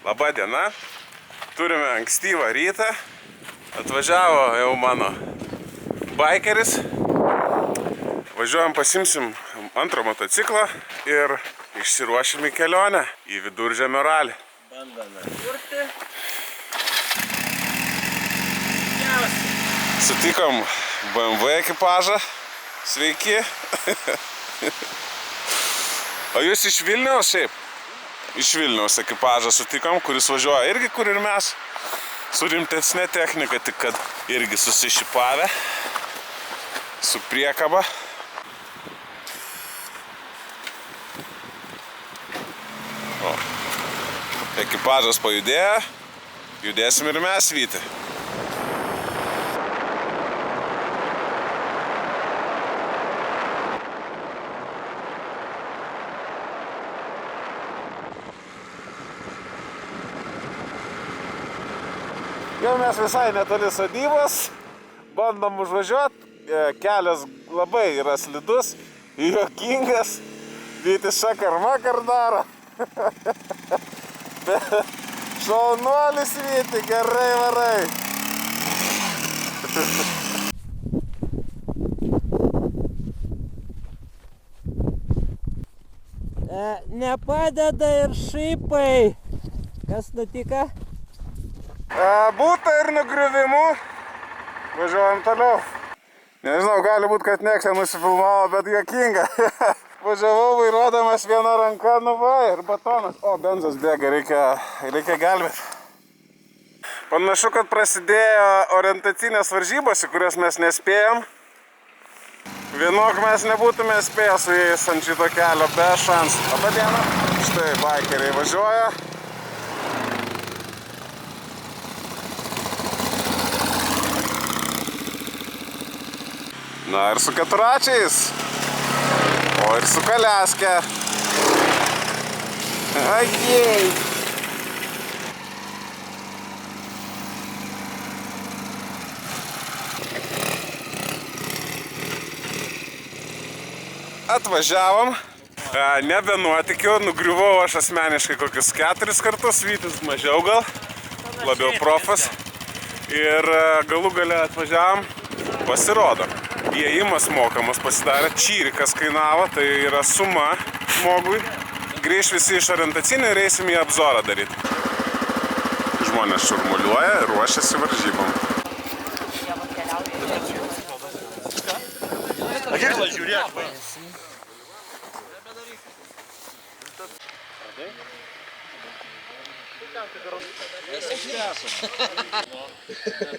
Labą dieną. Turime ankstyvą rytą. Atvažiavo jau mano bikeris. Važiuojam, pasimsim antrą motociklą ir išsiruošim į kelionę į Viduržemio ralį. Bandome kurti. Sutikom BMW ekipažą. Sveiki. O jūs iš Vilniaus šiaip? Iš Vilniaus ekipažą sutikom, kuris važiuoja irgi, kur ir mes. Su rimtesnė technika, tik kad irgi susišipavę. Su priekaba. O. Ekipažas pajudėjo. Judėsim ir mes, Vyti. Jau mes visai netoli sodybos, bandom užvažiuoti, kelias labai yra slidus, juokingas, Vytis šakar makar daro. Šaunuolis Vyti, gerai varai. Nepadeda ir šaipai. Kas nutika? Būta ir nugriuvimų. Važiuojam toliau. Nežinau, gali būt, kad nieks nenusifilmavo, bet juokinga. Važiavau vairuodamas viena ranka, nu va, ir batonas. O, benzas bėga, reikia gelbėti. Panašu, kad prasidėjo orientacinės varžybos, į kurias mes nespėjom. Vienok mes nebūtume spėję su jais ant šito kelio be šansų. Labą dieną. Štai bikeriai važiuoja. Na ir su keturračiais, o ir su kaliaske. Ajei. Atvažiavom, nebe nuotikiu, nugriuvau aš asmeniškai kokius 4 kartus, Vytis mažiau gal, labiau profas. Ir galų gale atvažiavom, pasirodo. Įėjimas mokamas pasidarė, čyrikas kainavo, tai yra suma žmogui. Grįž visi iš orientacinių ir eisim į apzorą daryti. Žmonės šurmuliuoja ir ruošiasi varžybom.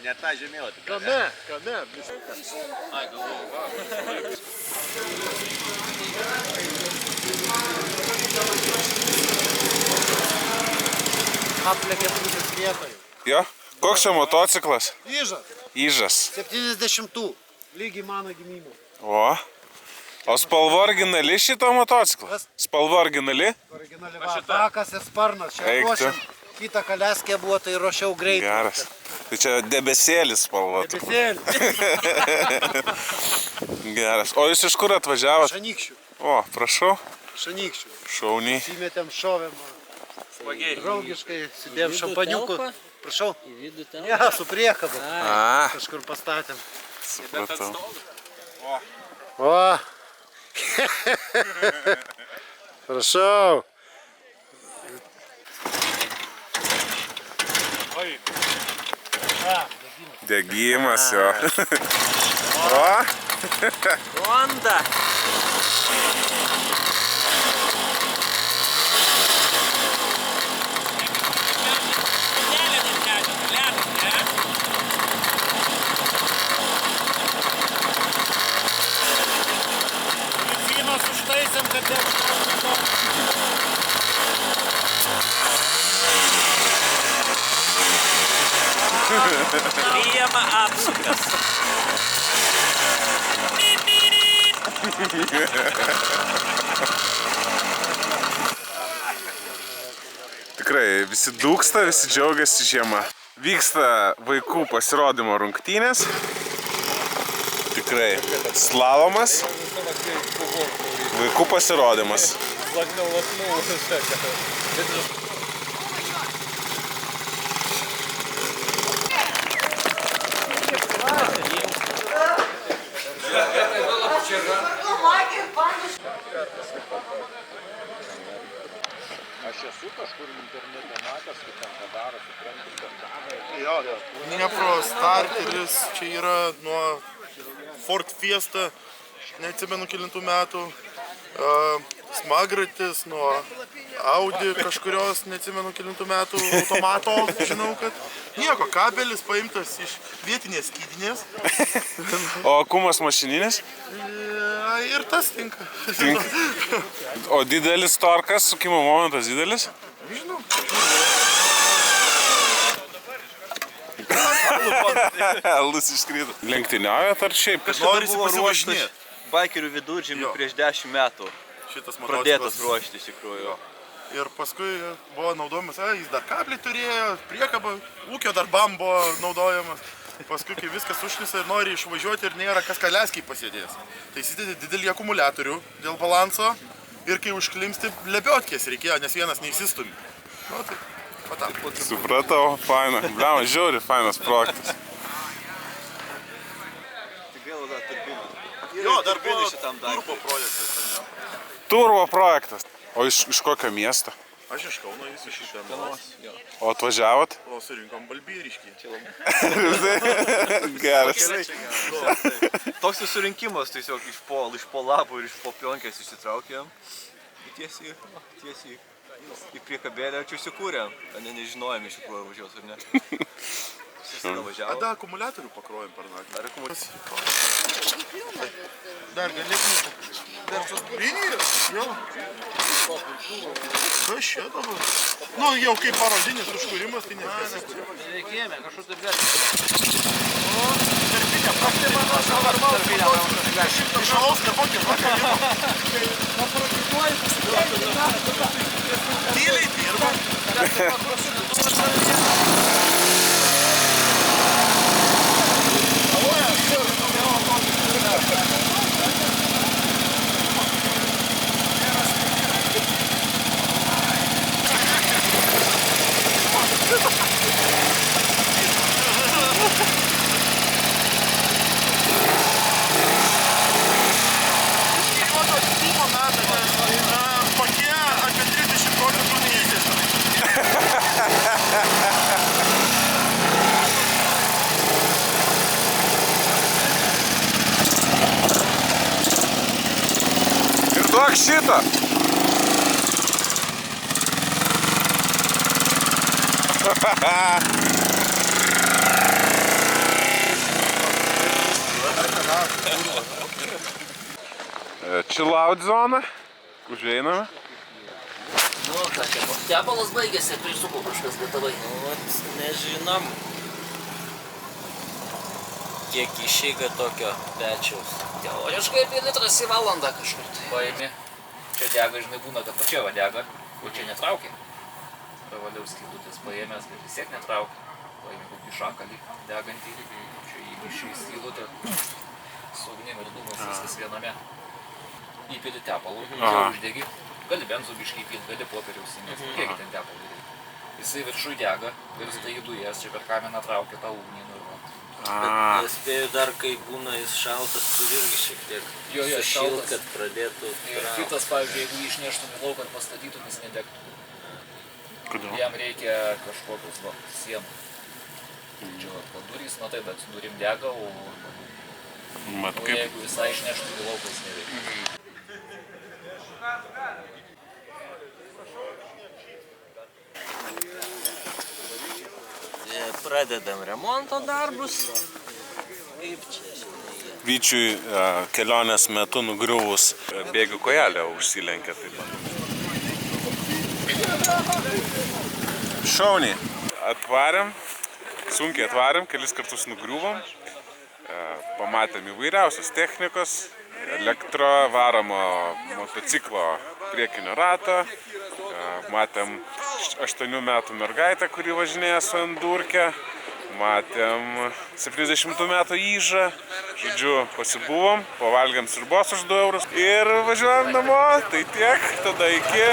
Ne tą žemėlapį. Kame? Ai, galvoju. Aplėkė pusės vietoje. Jo? Koks čia motociklas? Įžas. Įžas. 70-ų. Lygiai mano gimimo. O spalva originali šito motociklo? Kas? Spalva originali? Originali va, takas ir sparnas. Čia ruošiam. Kita kaliaskė buvo, tai ruošiau greitai. Geras. Tai čia debesėlis spalva. Debesėlis. Geras. O jūs iš kur atvažiavot? Šanykščių. O, prašau. Šanykščių. Šauniai. Įmetėm šovėm. Draugiškai sudėjom šampaniukų. Prašau. Į vidų ten? Ja, su priekabu. Kažkur pastatėm. Supratau. O. Prašau. Degimas jo. O. Honda. Medicinos užtaisėm, kad Priima apsukas. Tikrai, visi dūksta, visi džiaugiasi žiema. Vyksta vaikų pasirodymo rungtynės. Tikrai, slalomas. Vaikų pasirodymas. Dniepro starteris, čia yra nuo Ford Fiesta, neatsimenu kelintų metų. Smagratis nuo Audi kažkurios, neatsimenu kelintų metų automato, žinau, kad nieko, kabelis paimtas iš vietinės skydinės. O kumas mašininis? Ir tas tinka. O didelis torkas, sukimo momentas didelis? Žinau. Alus iškrydo. Lenktyniaujat ar šiaip? Norisi Buvo pasivažinėti. ruoštas baikerių viduržiemį Jo. prieš 10 metų. Šitas Pradėtas motociklas. ruošti iš tikrųjų. Ir paskui buvo naudojamas, jis dar kablį turėjo, priekaba, ūkio darbam buvo naudojamas. Paskui, kai viskas užlisa ir nori išvažiuoti ir nėra kas kaleskiai pasėdės. Tai įsidėti didelį akumuliatorių dėl balanso ir kai užklimsti, lebiotkės reikėjo, nes vienas neįsistumi. Nu, tai patam. Supratau, faina. Bliama, žiauri fainas projektas. Tik gaila dar turbina. Jo, dar buvo šitam turbo projektas. Turbo projektas. O iš kokio miesto? Aš iš Kauno, jis iš Utenos. O atvažiavot? O surinkom balbieriškį. Geras. Toks susirinkimas tiesiog iš po lapų ir iš po pionkės išsitraukėm. Tiesiai į priekabėlę čia įsikūrėm. Nežinojom iš tikrųjų važiuos ar ne. Važiavo. Tada akumuliatorių pakrojom per naktį. Ar akumuliatorius? Dar galėtume. Dar suskurinį? Jo. Kas čia dabar? Nu, jau kaip parodinis užkūrimas, tai nesikūrė. Reikėjame, kažkur taip galėtume. Iš alaus nepokė, tyliai dirba. Kokie apie 30 procentų neįsėsime. Ir duok šitą. Chill out zona. Užeiname. Nu, ką čia, tepalas baigėsi, prisuko kažkas gatavai. Vat nežinom, kiek išeiga tokio pečiaus. Teoriškai apie litras į valandą kažkur. Paėmė. Čia dega, žinai, būna, kad pačia va dega, o čia netraukia. Pravaliau skylutės paėmės, bet vis tiek netraukia. Paėmė kokį šakalį degantį, čia įmušė į skylutę. Su ugnim ir dūmas viskas viename. Įpėdi tepalų, čia uždegi. Gali benzų biškį įpilti, gali popieriaus įmės, kiek ten tepalų reikia. Jisai viršui dega, virsta į dujas, čia per kaminą traukia tą ugnį. Bet spėju dar, kai būna jis šaltas, turi irgi šiek tiek sušilt, kad pradėtų Ir kitas, pavyzdžiui, jeigu jį išneštum į lauką ir pastatytum, jis nedegtų. Kodėl? Jam reikia kažkokios sienų. Čia va, durys, na taip, bet durim dega, o Mat kaip. jeigu visai išneštum į lauką, jis neveikia. Pradedam remonto darbus. Kaip čia, žinai. Vyčiui kelionės metu nugriuvus bėgių kojelę užsilenkė taip pat. Šauniai. Atvarėm, sunkiai atvarėm, kelis kartus nugriuvom. Pamatėm įvairiausios technikos, elektrovaromo motociklo priekinio rato. Matėm 8 metų mergaitę, kuri važinėja su endurke. Matėm 70 metų įžą. Žodžiu, pasibuvom, pavalgėm sriubos už 2 eurus ir važiuojam namo. Tai tiek, tada iki.